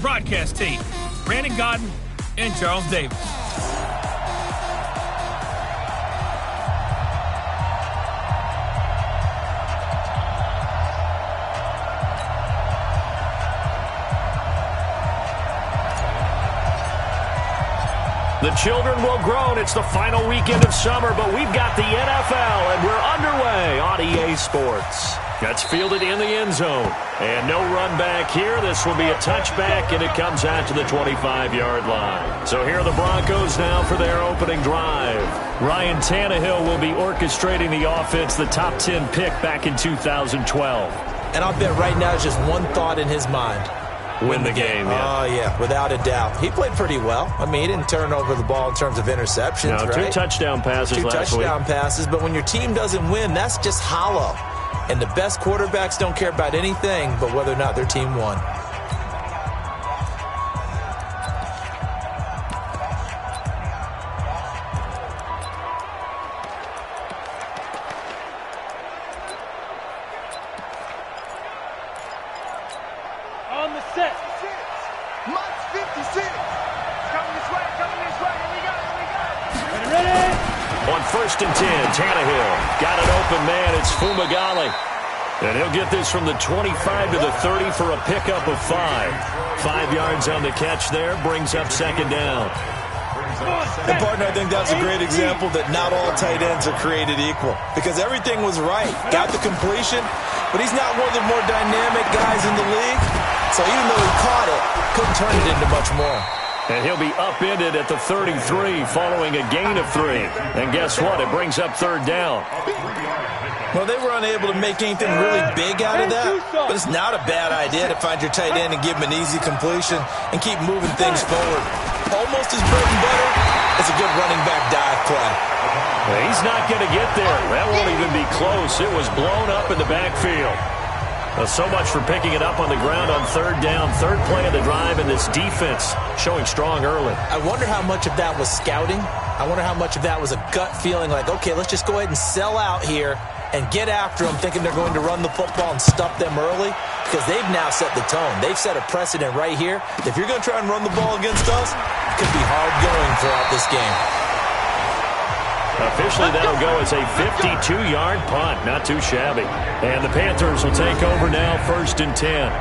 Broadcast team, Brandon Godden and Charles Davis. The children will groan. It's the final weekend of summer, but we've got the NFL, and we're underway on EA Sports. That's fielded in the end zone. And no run back here. This will be a touchback, and it comes out to the 25-yard line. So here are the Broncos now for their opening drive. Ryan Tannehill will be orchestrating the offense, the top 10 pick back in 2012. And I'll bet right now it's just one thought in his mind. Win the game, yeah. Oh, yeah, without a doubt. He played pretty well. I mean, he didn't turn over the ball in terms of interceptions, no, right? 2 touchdown passes last week. 2 touchdown passes, but when your team doesn't win, that's just hollow. And the best quarterbacks don't care about anything but whether or not their team won. On the set. Mike 56. Coming this way. Here we go. Ready? On 1st and 10, Tannehill got an open man. It's Fumagalli. And he'll get this from the 25 to the 30 for a pickup of 5. 5 yards on the catch there, brings up 2nd down. And, partner, I think that's a great example that not all tight ends are created equal. Because everything was right. Got the completion, but he's not one of the more dynamic guys in the league. So even though he caught it, couldn't turn it into much more. And he'll be upended at the 33 following a gain of 3. And guess what? It brings up 3rd down. Well, they were unable to make anything really big out of that, but it's not a bad idea to find your tight end and give him an easy completion and keep moving things forward. Almost as bread and butter as a good running back dive play. Well, he's not going to get there. That won't even be close. It was blown up in the backfield. Well, so much for picking it up on the ground on 3rd down. 3rd play of the drive, and this defense showing strong early. I wonder how much of that was scouting. I wonder how much of that was a gut feeling like, okay, let's just go ahead and sell out here and get after them, thinking they're going to run the football and stuff them early, because they've now set the tone. They've set a precedent right here. If you're going to try and run the ball against us, it could be hard going throughout this game. Officially, that'll go as a 52-yard punt. Not too shabby. And the Panthers will take over now, 1st and 10.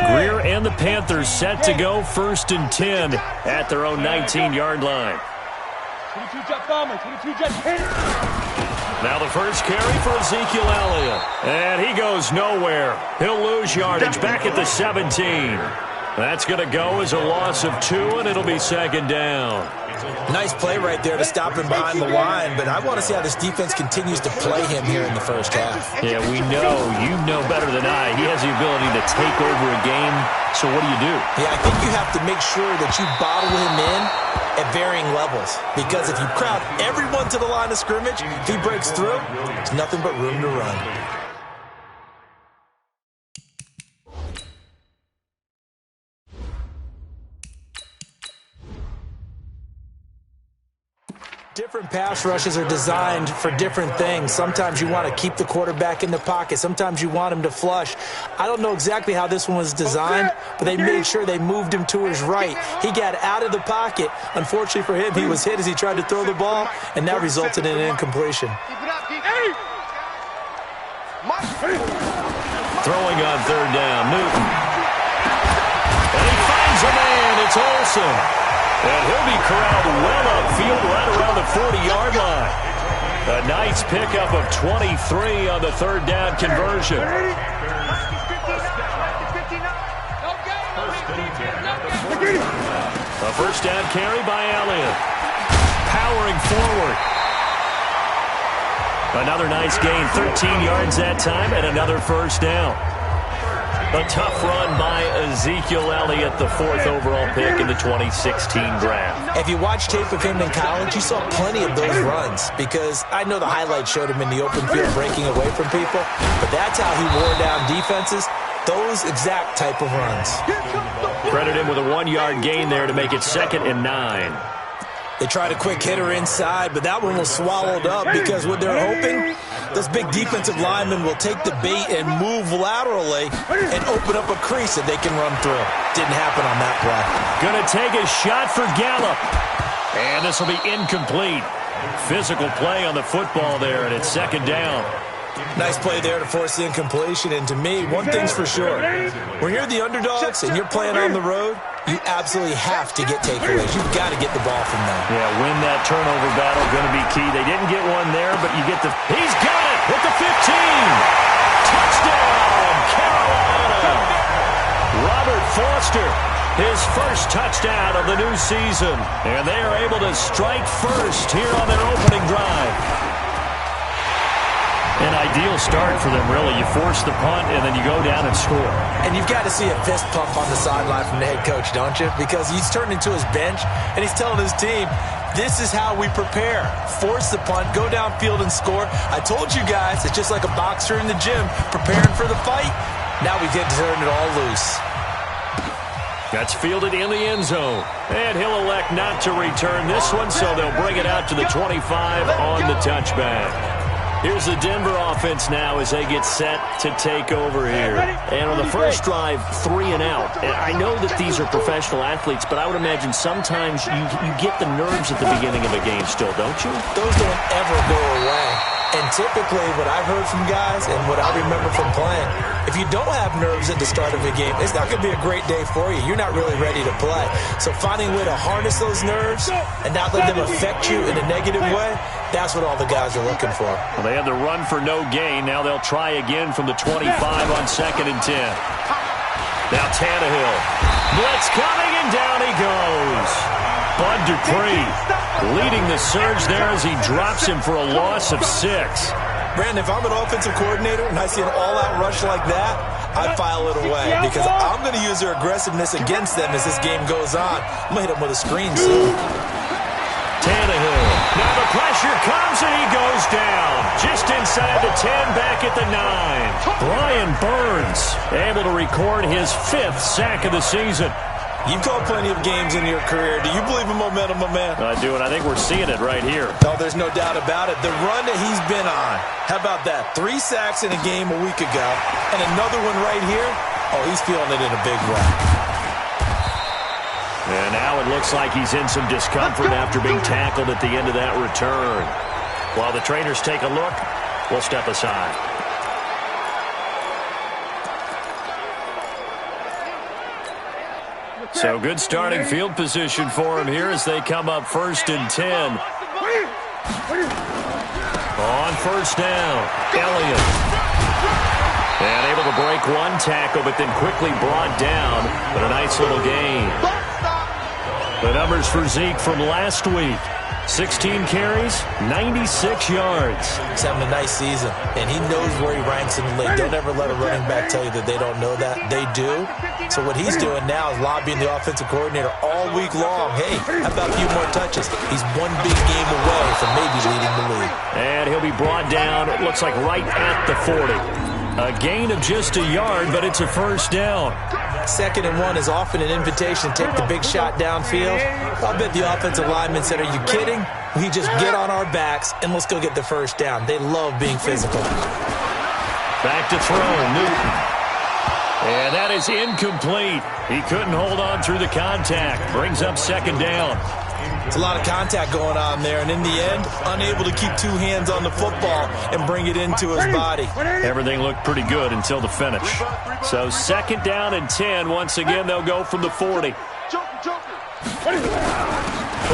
Greer and the Panthers set to go 1st and 10 at their own 19-yard line. 22-jet bomber, 22-jet hit. Now the first carry for Ezekiel Elliott. And he goes nowhere. He'll lose yardage back at the 17. That's going to go as a loss of 2, and it'll be 2nd down. Nice play right there to stop him behind the line, but I want to see how this defense continues to play him here in the first half. Yeah, we know. You know better than I. He has the ability to take over a game, so what do? Yeah, I think you have to make sure that you bottle him in at varying levels, because if you crowd everyone to the line of scrimmage, if he breaks through, there's nothing but room to run. Different pass rushes are designed for different things. Sometimes you want to keep the quarterback in the pocket. Sometimes you want him to flush. I don't know exactly how this one was designed, but they made sure they moved him to his right. He got out of the pocket. Unfortunately for him, he was hit as he tried to throw the ball, and that resulted in an incompletion. Throwing on 3rd down, Newton. And he finds a man. It's Olsen. And he'll be corralled well upfield right around the 40-yard line. A nice pickup of 23 on the 3rd down conversion. A 1st down carry by Elliott. Powering forward. Another nice gain, 13 yards that time, and another 1st down. A tough run by Ezekiel Elliott, the 4th overall pick in the 2016 draft. If you watch tape of him in college, you saw plenty of those runs because I know the highlights showed him in the open field breaking away from people, but that's how he wore down defenses, those exact type of runs. Credit him with a 1-yard gain there to make it 2nd and 9. They tried a quick hitter inside, but that one was swallowed up because what they're hoping, this big defensive lineman will take the bait and move laterally and open up a crease that they can run through. Didn't happen on that play. Gonna take a shot for Gallup. And this will be incomplete. Physical play on the football there, and it's 2nd down. Nice play there to force the incompletion, and to me, one thing's for sure. When you're the underdogs and you're playing on the road, you absolutely have to get takeaways. You've got to get the ball from them. Yeah, win that turnover battle, going to be key. They didn't get one there, but you get the... He's got it at the 15! Touchdown, Carolina! Robert Foster, his first touchdown of the new season. And they are able to strike first here on their opening drive. An ideal start for them, really. You force the punt, and then you go down and score. And you've got to see a fist pump on the sideline from the head coach, don't you? Because he's turned into his bench, and he's telling his team, this is how we prepare. Force the punt, go downfield and score. I told you guys, it's just like a boxer in the gym preparing for the fight. Now we get to turn it all loose. That's fielded in the end zone. And he'll elect not to return this one, so they'll bring it out to the 25 on the touchback. Here's the Denver offense now as they get set to take over here. And on the first drive, 3 and out. And I know that these are professional athletes, but I would imagine sometimes you get the nerves at the beginning of a game still, don't you? Those don't ever go away. And typically what I've heard from guys and what I remember from playing, if you don't have nerves at the start of a game, it's not going to be a great day for you. You're not really ready to play. So finding a way to harness those nerves and not let them affect you in a negative way, that's what all the guys are looking for. Well, they had the run for no gain. Now they'll try again from the 25 on 2nd and 10. Now Tannehill. Blitz coming, and down he goes. Bud Dupree leading the surge there as he drops him for a loss of 6. Brandon, if I'm an offensive coordinator and I see an all-out rush like that, I file it away because I'm going to use their aggressiveness against them as this game goes on. I'm going to hit them with a screen soon. Tannehill. Now the pressure comes and he goes down. Just inside the 10, back at the 9. Brian Burns able to record his 5th sack of the season. You've called plenty of games in your career. Do you believe in momentum, my man? I do, and I think we're seeing it right here. No, there's no doubt about it. The run that he's been on. How about that? 3 sacks in a game a week ago, and another one right here. Oh, he's feeling it in a big way. And now it looks like he's in some discomfort after being tackled at the end of that return. While the trainers take a look, we'll step aside. So good starting field position for him here as they come up 1st and 10. On 1st down, Elliott. And able to break one tackle, but then quickly brought down. But a nice little gain. The numbers for Zeke from last week. 16 carries, 96 yards. He's having a nice season, and he knows where he ranks in the league. Don't ever let a running back tell you that they don't know that. They do. So what he's doing now is lobbying the offensive coordinator all week long. Hey, how about a few more touches? He's one big game away from maybe leading the league. And he'll be brought down, it looks like right at the 40. A gain of just a yard, but it's a 1st down. 2nd and 1 is often an invitation to take the big shot downfield. I'll bet the offensive lineman said, are you kidding? We just get on our backs and let's go get the 1st down. They love being physical. Back to throw, Newton. And that is incomplete. He couldn't hold on through the contact. Brings up 2nd down. It's a lot of contact going on there, and in the end, unable to keep 2 hands on the football and bring it into his body. Everything looked pretty good until the finish. So 2nd down and 10. Once again, they'll go from the 40. From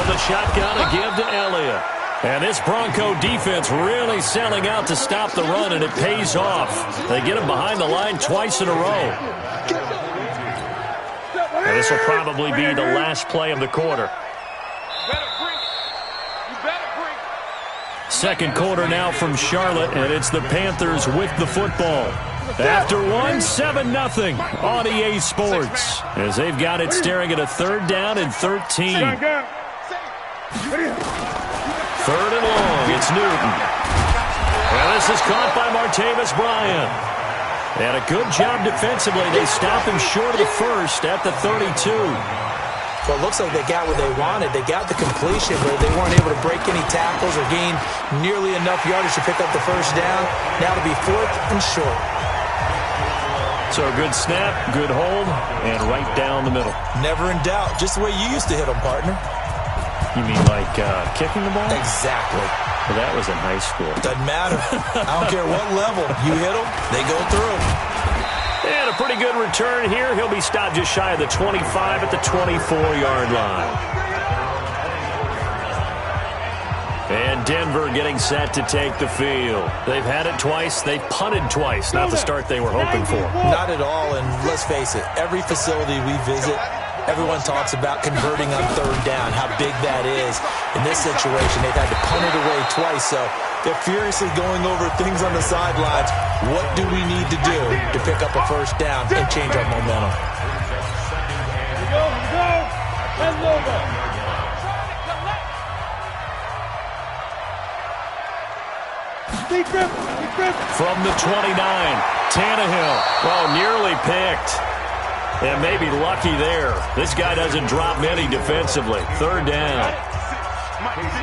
the shotgun, a give to Elliott. And this Bronco defense really selling out to stop the run, and it pays off. They get him behind the line twice in a row. And this will probably be the last play of the quarter. 2nd quarter now from Charlotte, and it's the Panthers with the football. After one, 7-0 on EA Sports, as they've got it staring at a 3rd down and 13. 3rd and long, it's Newton. And this is caught by Martavis Bryant. And a good job defensively. They stop him short of the first at the 32. Well, it looks like they got what they wanted. They got the completion, but they weren't able to break any tackles or gain nearly enough yardage to pick up the first down. Now it'll be 4th and short. So a good snap, good hold, and right down the middle. Never in doubt. Just the way you used to hit them, partner. You mean like kicking the ball? Exactly. Well, that was in high school. Doesn't matter. I don't care what level. You hit them, they go through. And a pretty good return here. He'll be stopped just shy of the 25 at the 24-yard line. And Denver getting set to take the field. They've had it twice. They've punted twice. Not the start they were hoping for. Not at all, and let's face it, every facility we visit, everyone talks about converting on 3rd down, how big that is. In this situation, they've had to punt it away twice, so they're furiously going over things on the sidelines. What do we need to do to pick up a first down and change our momentum? From the 29, Tannehill. Oh, nearly picked. And maybe lucky there. This guy doesn't drop many defensively. 3rd down.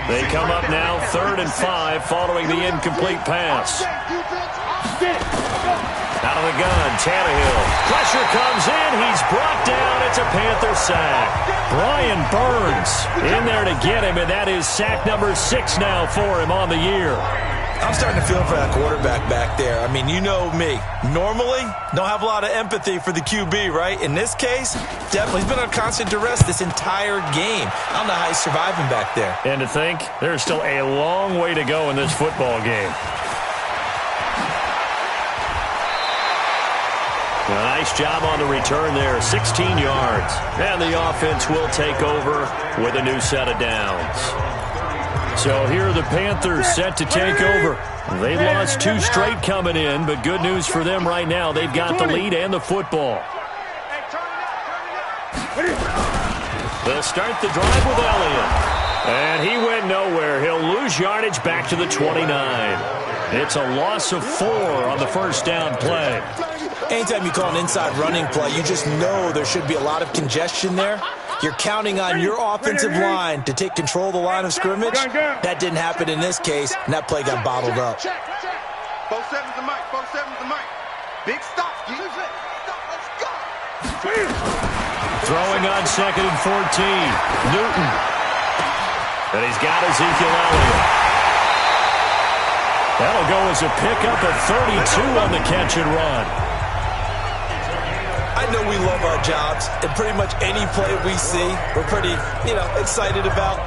They come up now 3rd and 5 following the incomplete pass. Out of the gun, Tannehill. Pressure comes in. He's brought down. It's a Panther sack. Brian Burns in there to get him, and that is sack number 6 now for him on the year. I'm starting to feel for that quarterback back there. I mean, you know me. Normally, don't have a lot of empathy for the QB, right? In this case, definitely he's been on constant duress this entire game. I don't know how he's surviving back there. And to think, there's still a long way to go in this football game. A nice job on the return there, 16 yards. And the offense will take over with a new set of downs. So here are the Panthers set to take over. They lost 2 straight coming in, but good news for them right now. They've got the lead and the football. They'll start the drive with Elliott. And he went nowhere. He'll lose yardage back to the 29. It's a loss of 4 on the first down play. Anytime you call an inside running play, you just know there should be a lot of congestion there. You're counting on your offensive line to take control of the line of scrimmage. That didn't happen in this case, and that play got bottled up. 4-7's the mic, 4-7's the mic. Big stop, use it. Let's go. Throwing on 2nd and 14. Newton. And he's got Ezekiel Elliott. That'll go as a pickup of 32 on the catch and run. I know we love our jobs, and pretty much any play we see, we're pretty, excited about.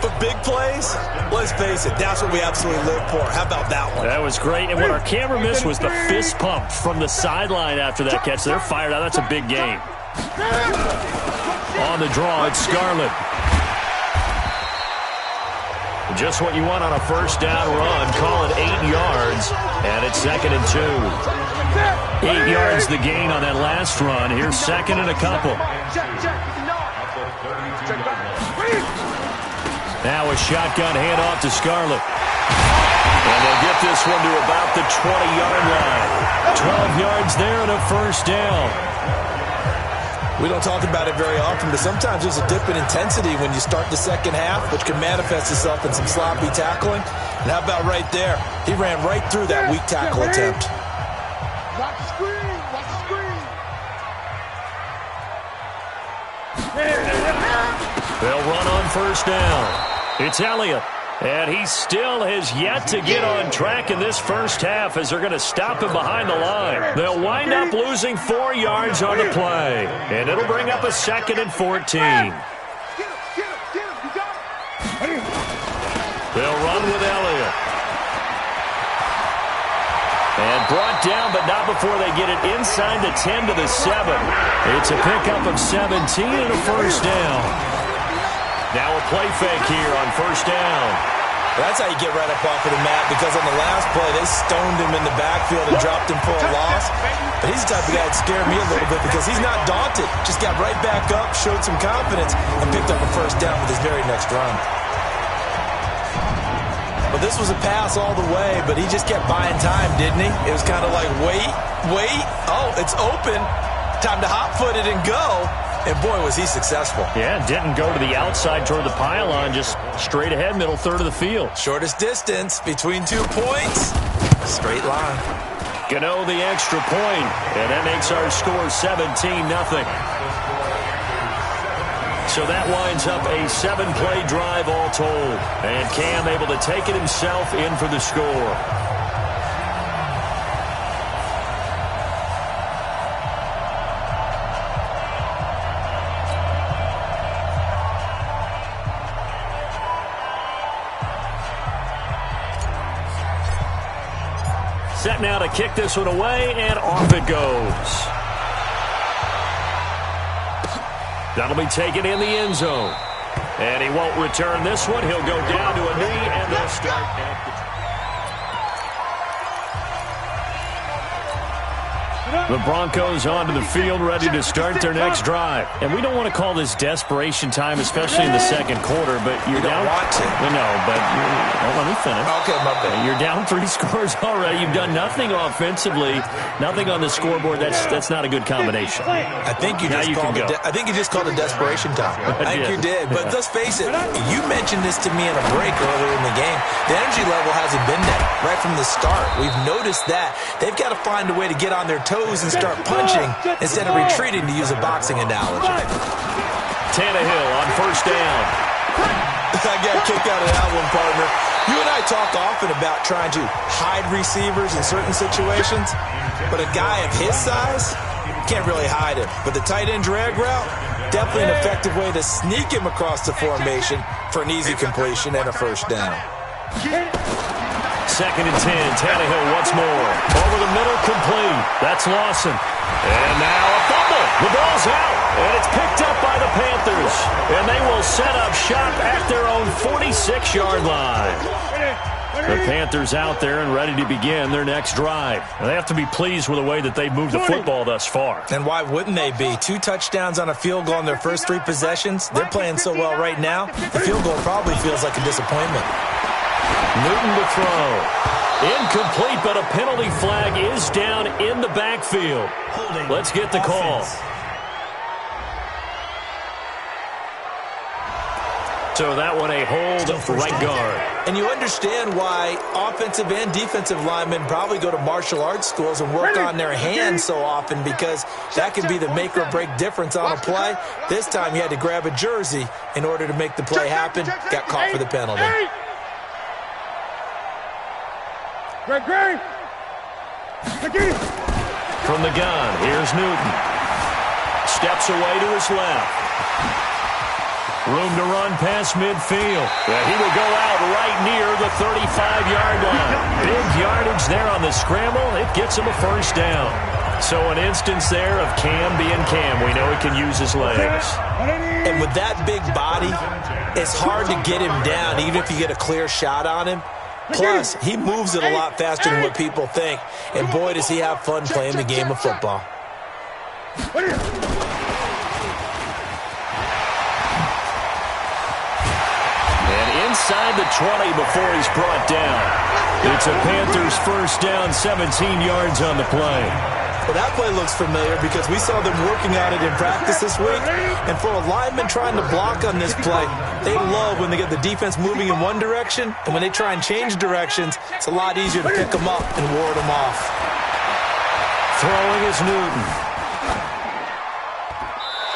But big plays, let's face it, that's what we absolutely live for. How about that one? That was great, and what our camera missed was the fist pump from the sideline after that catch. They're fired out. That's a big game. On the draw, it's Scarlett. Just what you want on a first down run. Call it 8 yards, and it's 2nd and 2. 8 yards the gain on that last run. Here's 2nd and a couple. Now a shotgun handoff to Scarlett. And they'll get this one to about the 20-yard line. 12 yards there and a first down. We don't talk about it very often, but sometimes there's a dip in intensity when you start the second half, which can manifest itself in some sloppy tackling. And how about right there? He ran right through that weak tackle attempt. Watch the screen, watch the screen. They'll run on first down. It's Elliott. And he still has yet to get on track in this first half as they're going to stop him behind the line. They'll wind up losing 4 yards on the play. And it'll bring up a 2nd and 14. They'll run with Elliott. And brought down, but not before they get it inside the 10 to the 7. It's a pickup of 17 and a first down. Now a play fake here on first down. That's how you get right up off of the mat, because on the last play, they stoned him in the backfield and dropped him for a loss. But he's the type of guy that scared me a little bit because he's not daunted. Just got right back up, showed some confidence, and picked up a first down with his very next run. But this was a pass all the way, but he just kept buying time, didn't he? It was kind of like, wait. Oh, it's open. Time to hot-foot it and go. And, boy, was he successful. Yeah, didn't go to the outside toward the pylon, just straight ahead, middle third of the field. Shortest distance between 2 points. Straight line. Gano the extra point, and that makes our score 17-0. So that winds up a 7-play drive all told. And Cam able to take it himself in for the score. Set now to kick this one away, and off it goes. That'll be taken in the end zone. And he won't return this one. He'll go down to a knee, and they'll start at the... The Broncos onto the field, ready to start their next drive. And we don't want to call this desperation time, especially in the second quarter, but you're down. Want to. No, but let me finish. Okay, my bad. You're down 3 scores already. You've done nothing offensively, nothing on the scoreboard. That's not a good combination. I think you just called it desperation time. I think you did. But let's face it, you mentioned this to me in a break earlier in the game. The energy level hasn't been there right from the start. We've noticed that. They've got to find a way to get on their toes and start punching instead of retreating, to use a boxing analogy. Tannehill on first down. I got kicked out of that one, partner. You and I talk often about trying to hide receivers in certain situations, but a guy of his size can't really hide him. But the tight end drag route, definitely an effective way to sneak him across the formation for an easy completion and a first down. 2nd and 10. Tannehill once more. Over the middle, complete. That's Lawson. And now a fumble. The ball's out. And it's picked up by the Panthers. And they will set up shop at their own 46-yard line. The Panthers out there and ready to begin their next drive. They have to be pleased with the way that they've moved the football thus far. And why wouldn't they be? 2 touchdowns on a field goal in their first 3 possessions. They're playing so well right now, the field goal probably feels like a disappointment. Newton to throw. Incomplete, but a penalty flag is down in the backfield. Let's get the call. So that one a hold right guard. And you understand why offensive and defensive linemen probably go to martial arts schools and work on their hands so often, because that can be the make or break difference on a play. This time he had to grab a jersey in order to make the play happen. Got caught for the penalty. From the gun, here's Newton. Steps away to his left. Room to run past midfield. He will go out right near the 35-yard line. Big yardage there on the scramble. It gets him a first down. So an instance there of Cam being Cam. We know he can use his legs. And with that big body, it's hard to get him down, even if you get a clear shot on him. Plus, he moves it a lot faster than what people think. And boy, does he have fun playing the game of football. And inside the 20 before he's brought down. It's a Panthers first down, 17 yards on the play. Well, that play looks familiar because we saw them working on it in practice this week. And for a lineman trying to block on this play, they love when they get the defense moving in one direction. And when they try and change directions, it's a lot easier to pick them up and ward them off. Throwing is Newton.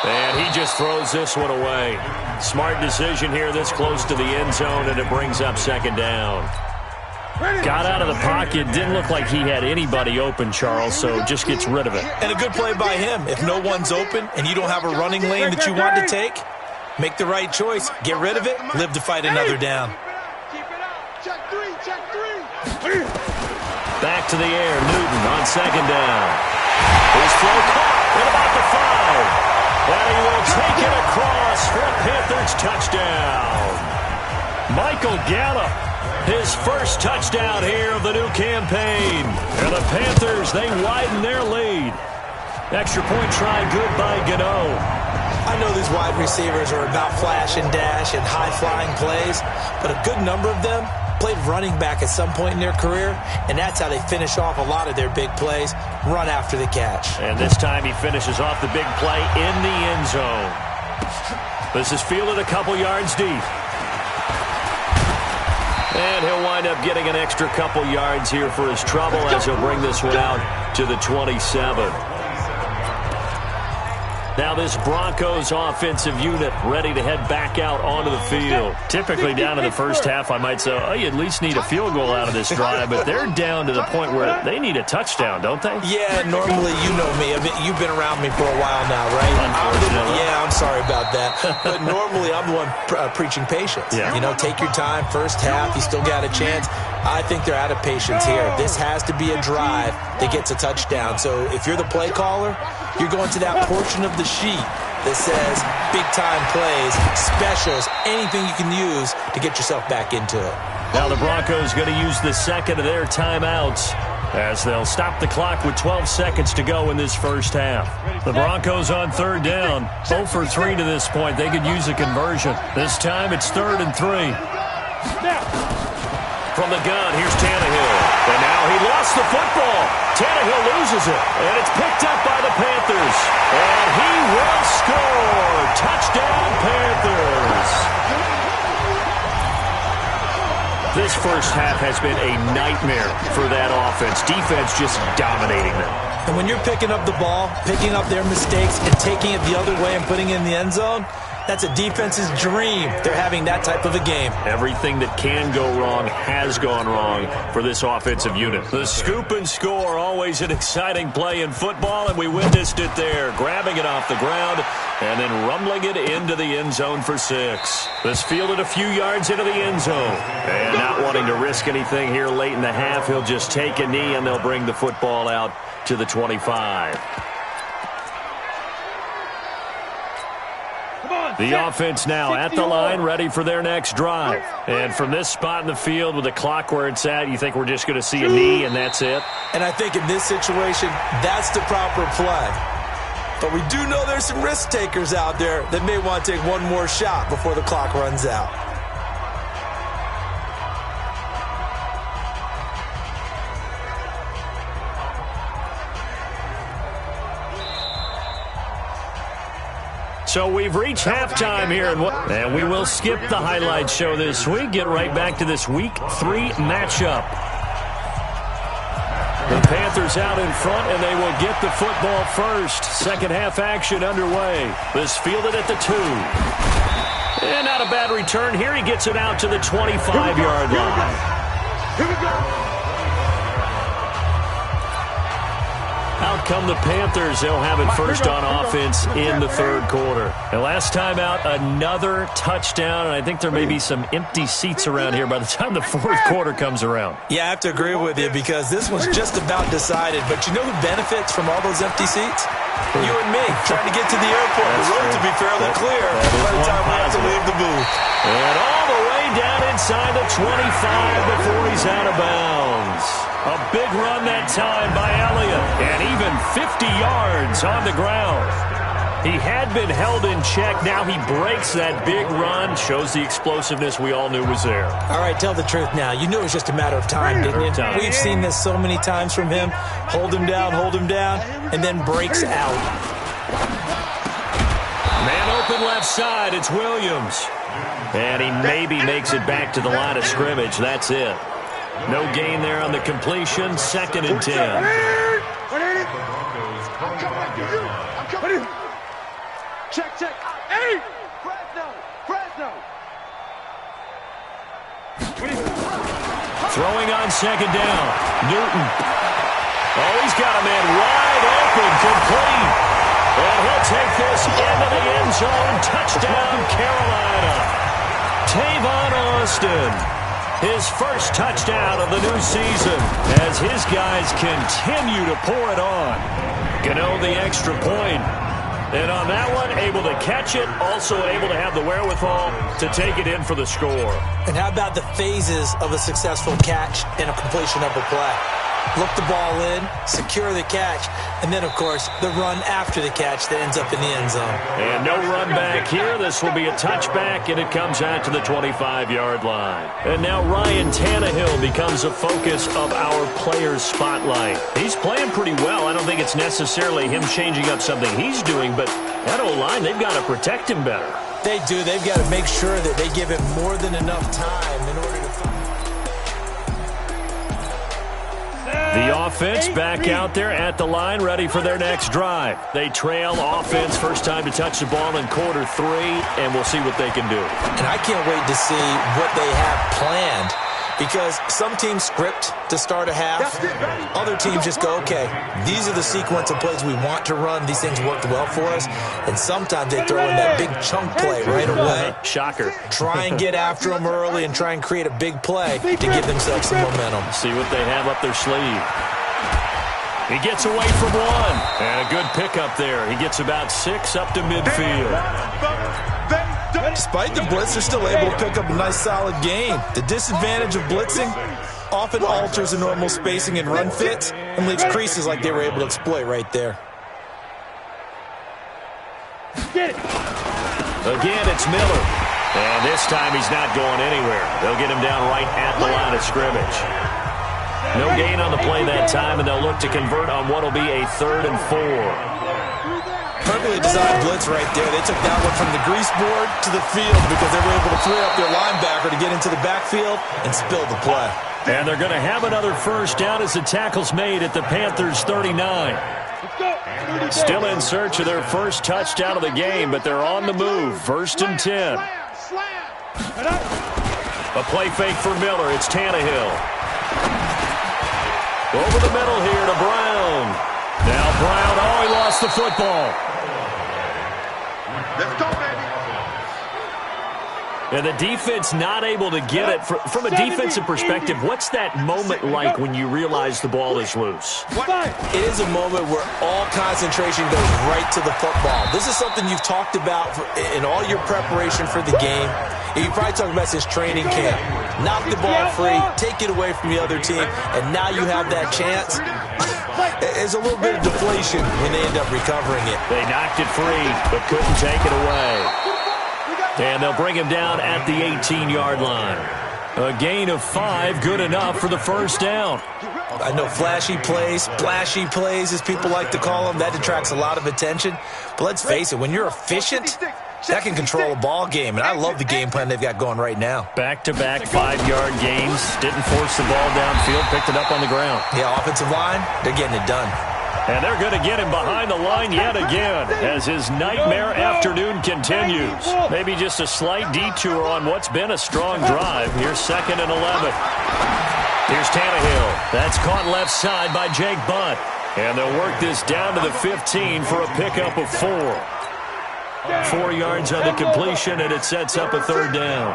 And he just throws this one away. Smart decision here this close to the end zone, and it brings up second down. Got out of the pocket. Didn't look like he had anybody open, Charles, so just gets rid of it. And a good play by him. If no one's open and you don't have a running lane that you want to take, make the right choice. Get rid of it. Live to fight another down. Back to the air. Newton on second down. His throw caught at about the 5. And he will take it across for a Panthers touchdown. Michael Gallup His first touchdown here of the new campaign. And the Panthers, they widen their lead. Extra point try good by Gano. I know these wide receivers are about flash and dash and high-flying plays, but a good number of them played running back at some point in their career, and that's how they finish off a lot of their big plays, run after the catch. And this time he finishes off the big play in the end zone. This is fielded a couple yards deep. And he'll wind up getting an extra couple yards here for his trouble as he'll bring this one out to the 27. Now this Broncos offensive unit ready to head back out onto the field. Typically down to the first half, I might say, oh, you at least need a field goal out of this drive, but they're down to the point where they need a touchdown, don't they? Yeah, normally, you know me. You've been around me for a while now, right? Unfortunately. I'm sorry about that. But normally I'm the one preaching patience. Yeah. You know, take your time, first half, you still got a chance. I think they're out of patience here. This has to be a drive that gets a touchdown. So if you're the play caller, you're going to that portion of the sheet that says big-time plays, specials, anything you can use to get yourself back into it. Now the Broncos going to use the second of their timeouts as they'll stop the clock with 12 seconds to go in this first half. The Broncos on third down, 0 for 3 to this point. They could use a conversion. This time it's 3rd and 3. From the gun, here's Tannehill. And now he lost the football. Tannehill loses it. And it's picked up by the Panthers. And he will score. Touchdown, Panthers. This first half has been a nightmare for that offense. Defense just dominating them. And when you're picking up the ball, picking up their mistakes, and taking it the other way and putting it in the end zone, that's a defense's dream. They're having that type of a game. Everything that can go wrong has gone wrong for this offensive unit. The scoop and score, always an exciting play in football, and we witnessed it there. Grabbing it off the ground and then rumbling it into the end zone for 6. This fielded a few yards into the end zone. And not wanting to risk anything here late in the half, he'll just take a knee and they'll bring the football out to the 25. The offense now at the line, ready for their next drive. And from this spot in the field with the clock where it's at, you think we're just going to see a knee and that's it? And I think in this situation, that's the proper play. But we do know there's some risk takers out there that may want to take one more shot before the clock runs out. So we've reached halftime here, and we will skip the highlight show this week. Get right back to this Week 3 matchup. The Panthers out in front, and they will get the football first. Second half action underway. This fielded at the 2. And not a bad return here. He gets it out to the 25-yard line. Here we go. Out come the Panthers. They'll have it first on offense in the third quarter. And last time out, another touchdown. And I think there may be some empty seats around here by the time the fourth quarter comes around. Yeah, I have to agree with you because this one's just about decided. But you know who benefits from all those empty seats? You and me, trying to get to the airport. The road to be fairly clear by the time we have to leave the booth. And all the way down inside the 25 before he's out of bounds. A big run that time by Elliott, and even 50 yards on the ground. He had been held in check. Now he breaks that big run, shows the explosiveness we all knew was there. All right, tell the truth now. You knew it was just a matter of time, didn't you? We've seen this so many times from him. Hold him down, and then breaks out. Man open left side, it's Williams. And he maybe makes it back to the line of scrimmage. That's it. No gain there on the completion. 2nd and 10. I'm coming. Check. Hey! Fresno. Throwing on 2nd down. Newton. Oh, he's got a man wide open, complete. And he'll take this into the end zone. Touchdown, Carolina. Tavon Austin. His first touchdown of the new season as his guys continue to pour it on. Gano the extra point. And on that one, able to catch it, also able to have the wherewithal to take it in for the score. And how about the phases of a successful catch and a completion of a play? Look the ball in, secure the catch, and then, of course, the run after the catch that ends up in the end zone. And no run back here. This will be a touchback, and it comes out to the 25-yard line. And now Ryan Tannehill becomes a focus of our players' spotlight. He's playing pretty well. I don't think it's necessarily him changing up something he's doing, but that O-line, they've got to protect him better. They do. They've got to make sure that they give him more than enough time in order to find. The offense back out there at the line, ready for their next drive. They trail offense, first time to touch the ball in quarter 3, and we'll see what they can do. And I can't wait to see what they have planned, because some teams script to start a half. Other teams just go, okay, these are the sequence of plays we want to run. These things worked well for us. And sometimes they throw in that big chunk play right away. Shocker. Try and get after them early and try and create a big play to give themselves some momentum. See what they have up their sleeve. He gets away from one. And a good pickup there. He gets about 6 up to midfield. Despite the blitz, they're still able to pick up a nice, solid gain. The disadvantage of blitzing often alters the normal spacing and run fits and leaves creases like they were able to exploit right there. Again, it's Miller. And this time he's not going anywhere. They'll get him down right at the line of scrimmage. No gain on the play that time, and they'll look to convert on what will be a 3rd and 4. Perfectly designed blitz right there. They took that one from the grease board to the field because they were able to free up their linebacker to get into the backfield and spill the play. And they're going to have another first down as the tackle's made at the Panthers' 39. Still in search of their first touchdown of the game, but they're on the move. 1st and 10. A play fake for Miller. It's Tannehill. Over the middle here to Brown. Now Brown, oh, he lost the football. Let's go, baby. And the defense not able to get it. From a defensive perspective, what's that moment like when you realize the ball is loose? It is a moment where all concentration goes right to the football. This is something you've talked about in all your preparation for the game. You probably talked about since training camp. Knock the ball free, take it away from the other team, and now you have that chance. There's a little bit of deflation when they end up recovering it. They knocked it free, but couldn't take it away. And they'll bring him down at the 18-yard line. A gain of 5, good enough for the first down. I know flashy plays, splashy plays, as people like to call them, that attracts a lot of attention. But let's face it, when you're efficient, that can control a ball game. And I love the game plan they've got going right now. Back-to-back 5-yard gains. Didn't force the ball downfield, picked it up on the ground. Yeah, offensive line, they're getting it done. And they're going to get him behind the line yet again as his nightmare afternoon continues. Maybe just a slight detour on what's been a strong drive. Here's 2nd and 11. Here's Tannehill. That's caught left side by Jake Butt. And they'll work this down to the 15 for a pickup of 4. 4 yards on the completion, and it sets up a 3rd down.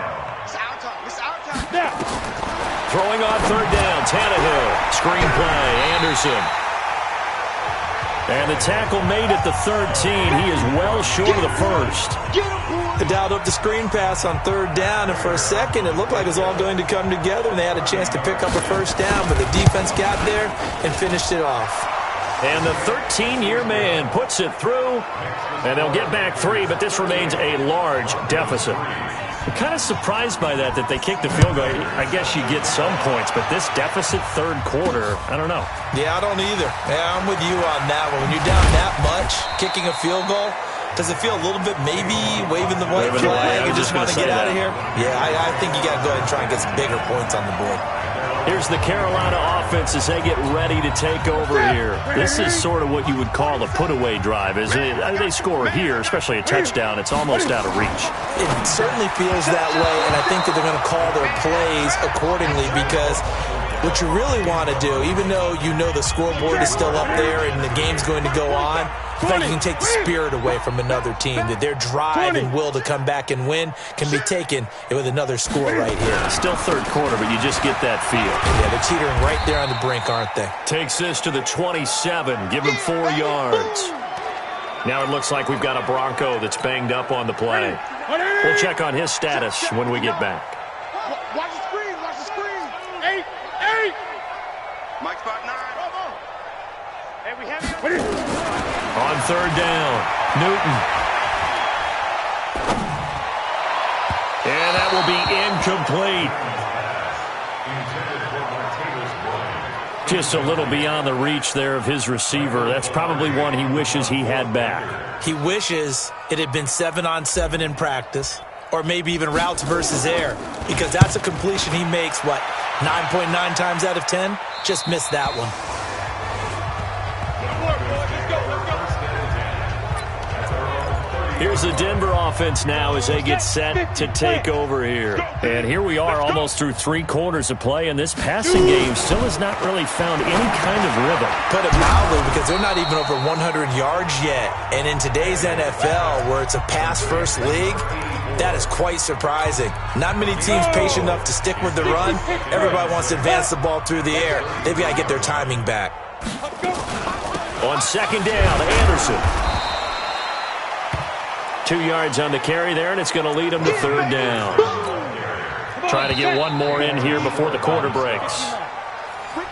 Throwing on 3rd down, Tannehill. Screen play, Anderson. And the tackle made at the 13. He is well short of the first. They dialed up the screen pass on 3rd down, and for a second it looked like it was all going to come together, and they had a chance to pick up a first down, but the defense got there and finished it off. And the 13-year man puts it through, and they'll get back 3, but this remains a large deficit. I'm kind of surprised by that they kicked the field goal. I guess you get some points, but this deficit 3rd quarter, I don't know. Yeah, I don't either. Yeah, I'm with you on that one. When you're down that much, kicking a field goal, does it feel a little bit maybe waving the white flag and just want to get out of here? Yeah, I think you got to go ahead and try and get some bigger points on the board. Here's the Carolina offense as they get ready to take over here. This is sort of what you would call a put-away drive, isn't it? They score here, especially a touchdown. It's almost out of reach. It certainly feels that way, and I think that they're going to call their plays accordingly because what you really want to do, even though you know the scoreboard is still up there and the game's going to go on, I think you can take the spirit away from another team, that their drive and will to come back and win can be taken with another score right here. Still 3rd quarter, but you just get that feel. Yeah, they're teetering right there on the brink, aren't they? Takes this to the 27, give him 4 yards. Now it looks like we've got a Bronco that's banged up on the play. We'll check on his status when we get back. Watch the screen. Watch the screen. 8. Mike spot 9. Hey, we have it. On third down, Newton. And that will be incomplete. Just a little beyond the reach there of his receiver. That's probably one he wishes he had back. He wishes it had been 7-on-7 in practice, or maybe even routes versus air, because that's a completion he makes, 9.9 times out of 10? Just missed that one. Here's the Denver offense now as they get set to take over here. And here we are almost through 3 quarters of play, and this passing game still has not really found any kind of rhythm. Put it mildly, because they're not even over 100 yards yet. And in today's NFL, where it's a pass-first league, that is quite surprising. Not many teams patient enough to stick with the run. Everybody wants to advance the ball through the air. They've got to get their timing back. On second down, Anderson. 2 yards on the carry there, and it's going to lead him to third down. Trying to get one more in here before the quarter breaks.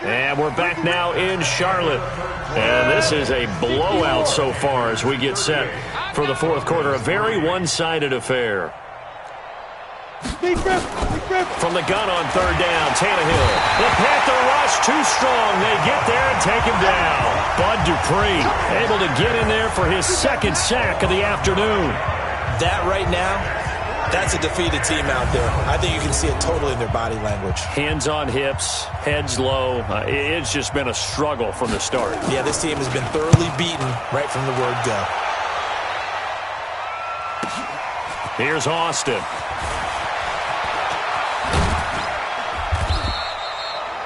And we're back now in Charlotte. And this is a blowout so far as we get set for the fourth quarter. A very one-sided affair. From the gun on third down, Tannehill. The Panther rush too strong. They get there and take him down. Bud Dupree able to get in there for his second sack of the afternoon. That right now, that's a defeated team out there. I think you can see it totally in their body language. Hands on hips, heads low. It's just been a struggle from the start. Yeah, this team has been thoroughly beaten right from the word go. Here's Austin.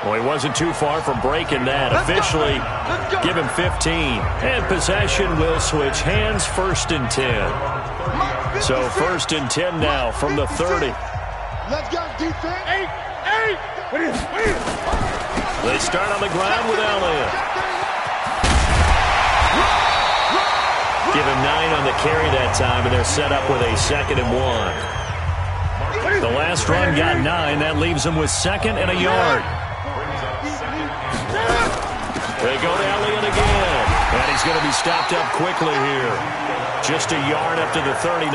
Well, he wasn't too far from breaking that. Officially, give him 15. And possession will switch hands, 1st and 10. So 1st and 10 now from the 30. Let's go, defense. 8. They start on the ground with Elliott. Give him 9 on the carry that time, and they're set up with a 2nd and 1. The last run got 9. That leaves them with 2nd and a yard. They go to Elliott again. And he's going to be stopped up quickly here. Just a yard up to the 39.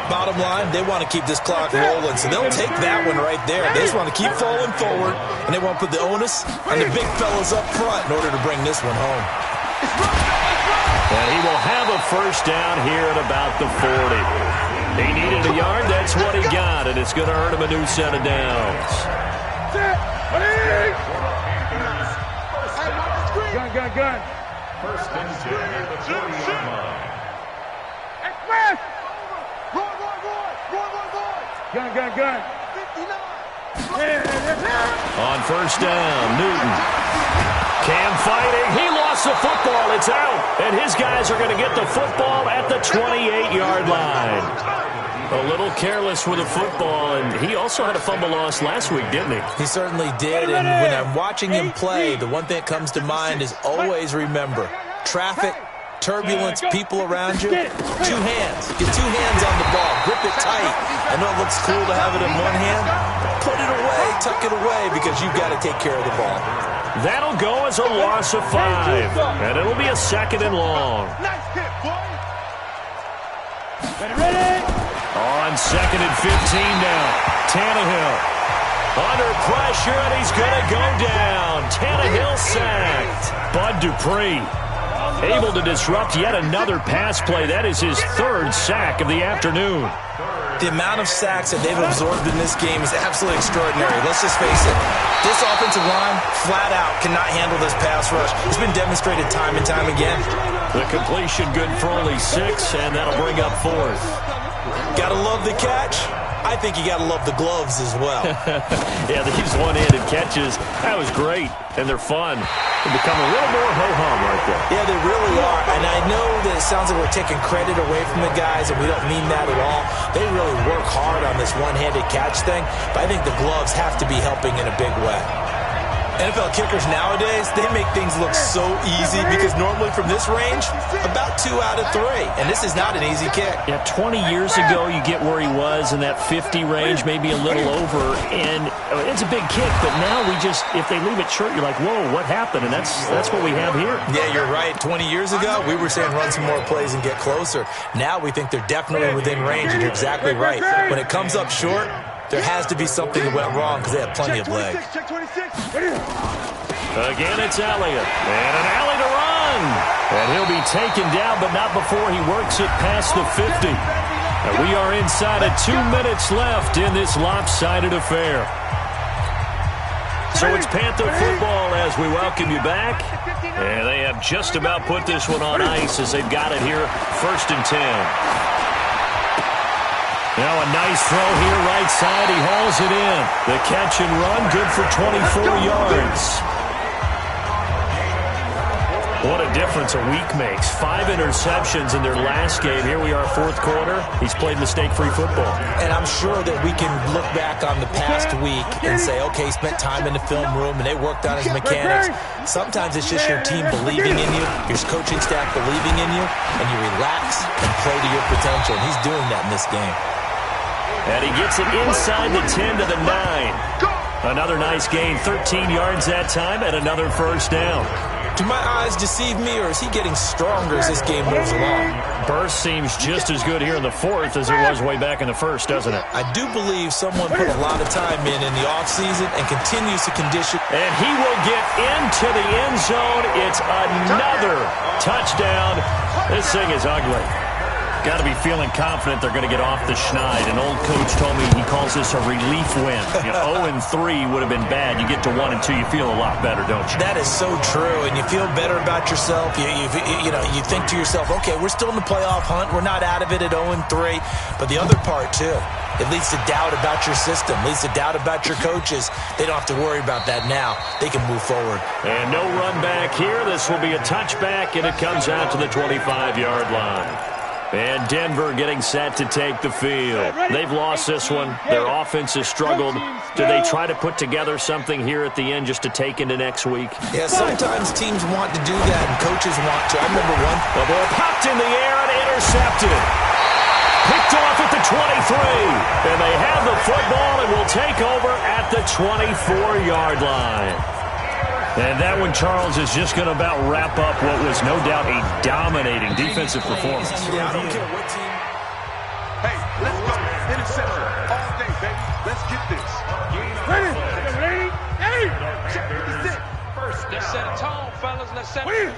Bottom line, they want to keep this clock rolling, so they'll take that one right there. They just want to keep falling forward, and they want to put the onus on the big fellas up front in order to bring this one home. And he will have a first down here at about the 40. He needed a yard. That's what he got, and it's going to earn him a new set of downs. Gun. 1st and 10 at the 40-yard line. Express! Roy. Gun. 59. On first down, Newton. Cam fighting. He lost the football. It's out. And his guys are going to get the football at the 28-yard line. A little careless with the football, and he also had a fumble loss last week, didn't he? He certainly did, and when I'm watching him play, the one thing that comes to mind is always remember, traffic, turbulence, people around you, 2 hands. Get 2 hands on the ball. Grip it tight. I know it looks cool to have it in one hand. Put it away, tuck it away, because you've got to take care of the ball. That'll go as a loss of 5, and it'll be a 2nd and long. Nice hit, boy. Ready? On 2nd and 15 now. Tannehill under pressure, and he's going to go down. Tannehill sacked. Bud Dupree able to disrupt yet another pass play. That is his 3rd sack of the afternoon. The amount of sacks that they've absorbed in this game is absolutely extraordinary. Let's just face it. This offensive line, flat out, cannot handle this pass rush. It's been demonstrated time and time again. The completion good for only 6, and that'll bring up 4th. Gotta love the catch. I think you gotta love the gloves as well. Yeah, these one-handed catches, that was great, and they're fun. They become a little more ho-hum right there. Yeah, they really are, and I know that it sounds like we're taking credit away from the guys, and we don't mean that at all. They really work hard on this one-handed catch thing, but I think the gloves have to be helping in a big way. NFL kickers nowadays, they make things look so easy because normally from this range, about 2 out of 3. And this is not an easy kick. Yeah, 20 years ago, you get where he was in that 50 range, maybe a little over. And it's a big kick, but now if they leave it short, you're like, whoa, what happened? And that's what we have here. Yeah, you're right. 20 years ago, we were saying run some more plays and get closer. Now we think they're definitely within range, and you're exactly right. When it comes up short, there has to be something that went wrong because they have plenty of leg. Again, it's Elliott. And an alley to run. And he'll be taken down, but not before he works it past the 50. And we are inside of 2 minutes left in this lopsided affair. So it's Panther football as we welcome you back. And they have just about put this one on ice as they've got it here, 1st and 10. Now a nice throw here, right side. He hauls it in. The catch and run, good for 24 yards. What a difference a week makes. 5 interceptions in their last game. Here we are, 4th quarter. He's played mistake-free football. And I'm sure that we can look back on the past week and say, okay, he spent time in the film room and they worked on his mechanics. Sometimes it's just your team believing in you, your coaching staff believing in you, and you relax and play to your potential. And he's doing that in this game. And he gets it inside the 10 to the 9. Another nice gain, 13 yards that time, and another first down. Do my eyes deceive me, or is he getting stronger as this game moves along? Burst seems just as good here in the 4th as it was way back in the 1st, doesn't it? I do believe someone put a lot of time in the offseason and continues to condition. And he will get into the end zone. It's another touchdown. This thing is ugly. Got to be feeling confident they're going to get off the schneid. An old coach told me he calls this a relief win. 0-3 would have been bad. You get to 1-2, you feel a lot better, don't you? That is so true, and you feel better about yourself. You think to yourself, okay, we're still in the playoff hunt. We're not out of it at 0-3. But the other part, too, it leads to doubt about your system, leads to doubt about your coaches. They don't have to worry about that now. They can move forward. And no run back here. This will be a touchback, and it comes out to the 25-yard line. And Denver getting set to take the field. They've lost this one. Their offense has struggled. Do they try to put together something here at the end just to take into next week? Yeah, sometimes teams want to do that, and coaches want to. I remember one. The ball popped in the air and intercepted. Picked off at the 23. And they have the football and will take over at the 24-yard line. And that one, Charles, is just going to about wrap up what was no doubt a dominating defensive performance. Yeah, I don't care what team. Hey, let's go. Interception all day, baby. Let's get this. Ready? Hey! Check this in. Let's set a tone, fellas. Let's set it.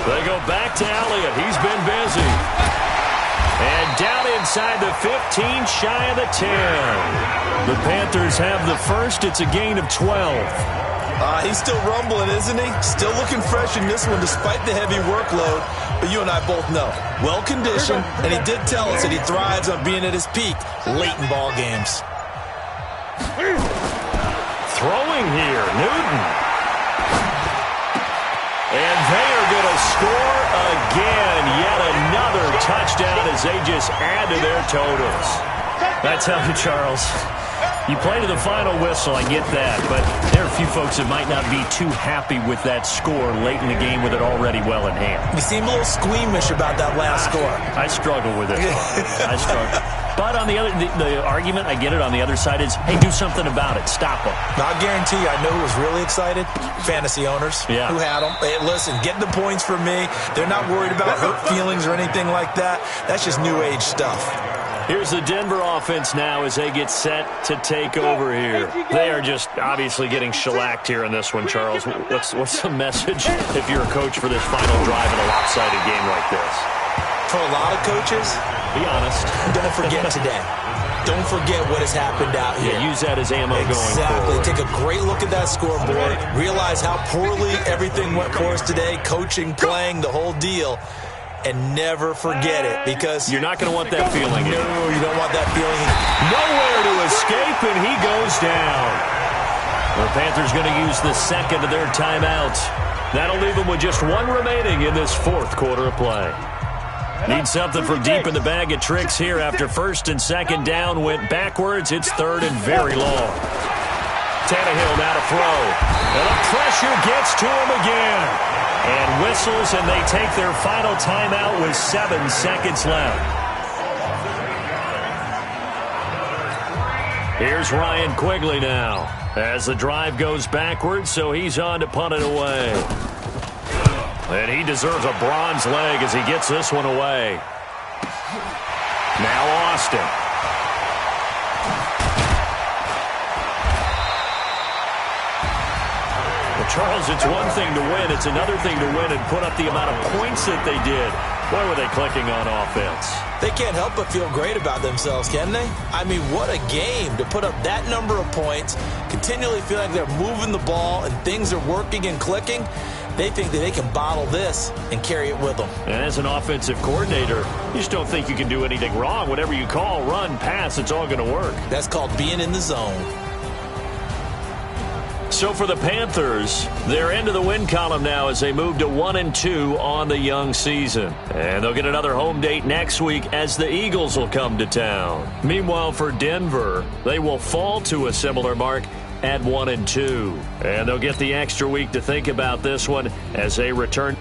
They go back to Elliott. He's been busy. And down inside the 15, shy of the 10. The Panthers have the first. It's a gain of 12. He's still rumbling, isn't he? Still looking fresh in this one despite the heavy workload. But you and I both know, well-conditioned, and he did tell us that he thrives on being at his peak late in ball games. Throwing here, Newton. And they are going to score again. Yet another touchdown as they just add to their totals. I tell you, Charles, you play to the final whistle, I get that, but there are a few folks that might not be too happy with that score late in the game with it already well in hand. You seem a little squeamish about that last score. I struggle with it. I struggle. But on the other, the argument, I get it, on the other side is, hey, do something about it. Stop them. Now, I guarantee you, I know who was really excited. Fantasy owners who had them. Hey, listen, get the points for me. They're not worried about hurt feelings or anything like that. That's just new age stuff. Here's the Denver offense now as they get set to take over here. They are just obviously getting shellacked here in this one, Charles. What's the message if you're a coach for this final drive in a lopsided game like this? For a lot of coaches, be honest. Don't forget today. Don't forget what has happened out here. Yeah, use that as ammo going Exactly. forward. Take a great look at that scoreboard. Realize how poorly everything went for us today. Coaching, playing, the whole deal. And never forget it, because you're not going to want that feeling. No, you don't want that feeling. Nowhere to escape, and he goes down. The Panthers going to use the second of their timeouts. That'll leave them with just one remaining in this 4th quarter of play. Need something from deep in the bag of tricks here after 1st and 2nd down went backwards. It's 3rd and very long. Tannehill now to throw. And the pressure gets to him again. And whistles, and they take their final timeout with 7 seconds left. Here's Ryan Quigley now as the drive goes backwards, so he's on to punt it away. And he deserves a bronze leg as he gets this one away. Now Austin. Well, Charles, it's one thing to win. It's another thing to win and put up the amount of points that they did. Boy, were they clicking on offense. They can't help but feel great about themselves, can they? I mean, what a game to put up that number of points, continually feel like they're moving the ball and things are working and clicking. They think that they can bottle this and carry it with them. And as an offensive coordinator, you just don't think you can do anything wrong. Whatever you call, run, pass, it's all going to work. That's called being in the zone. So for the Panthers, they're into the win column now as they move to 1-2 on the young season. And they'll get another home date next week as the Eagles will come to town. Meanwhile, for Denver, they will fall to a similar mark at 1-2. And they'll get the extra week to think about this one as they return.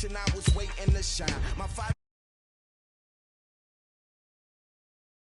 I was waiting to shine. My